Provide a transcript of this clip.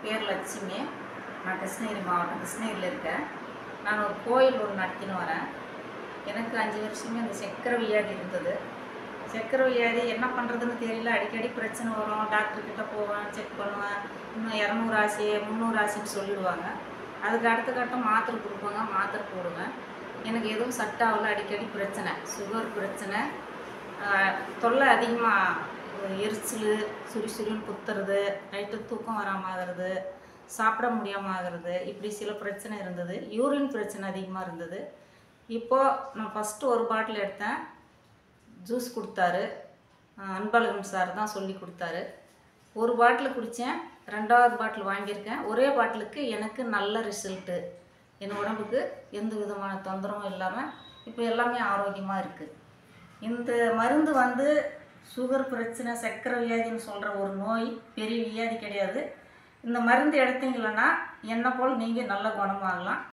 பேர் லட்சுமி. நான் கிருஷ்ணகிரி மாவட்டம் கிருஷ்ணகிரியில் இருக்கேன். நான் ஒரு கோயில் ஒன்று நடத்தின்னு வரேன். எனக்கு 5 வருஷமே அந்த சர்க்கரை வியாதி இருந்தது. சர்க்கரை வியாதி என்ன பண்ணுறதுன்னு தெரியல. அடிக்கடி பிரச்சனை வரும். டாக்டர்கிட்ட போவேன், செக் பண்ணுவேன். இன்னும் 200 ஆசி 300 ஆசின்னு சொல்லிடுவாங்க. அதுக்கு அடுத்த கட்டம் மாத்திரை கொடுப்பாங்க, மாத்திரை போடுவேன். எனக்கு எதுவும் செட் ஆகல. அடிக்கடி பிரச்சனை, சுகர் பிரச்சனை, தொல்லை அதிகமாக, எரிச்சல், சுரிசுரின்னு குத்துறது, நைட்டு தூக்கம் வராமல் ஆகிறது, சாப்பிட முடியாமல் ஆகிறது, இப்படி சில பிரச்சனை இருந்தது. யூரின் பிரச்சனை அதிகமாக இருந்தது. இப்போது நான் ஃபஸ்ட்டு ஒரு பாட்டில் எடுத்தேன். ஜூஸ் கொடுத்தாரு, அன்பழகன் சார் தான் சொல்லி கொடுத்தாரு. ஒரு பாட்டில் குடித்தேன். 2வது பாட்டில் வாங்கியிருக்கேன். ஒரே பாட்டிலுக்கு எனக்கு நல்ல ரிசல்ட்டு. என் உடம்புக்கு எந்த விதமான தொந்தரவும் இல்லாமல் இப்போ எல்லாமே ஆரோக்கியமாக இருக்குது. இந்த மருந்து வந்து சுகர் பிரச்சனை, சர்க்கரை வியாதின்னு சொல்கிற ஒரு நோய் பெரிய வியாதி கிடையாது. இந்த மருந்து எடுத்தீங்களன்னா என்னை போல் நீங்கள் நல்ல குணமாகலாம்.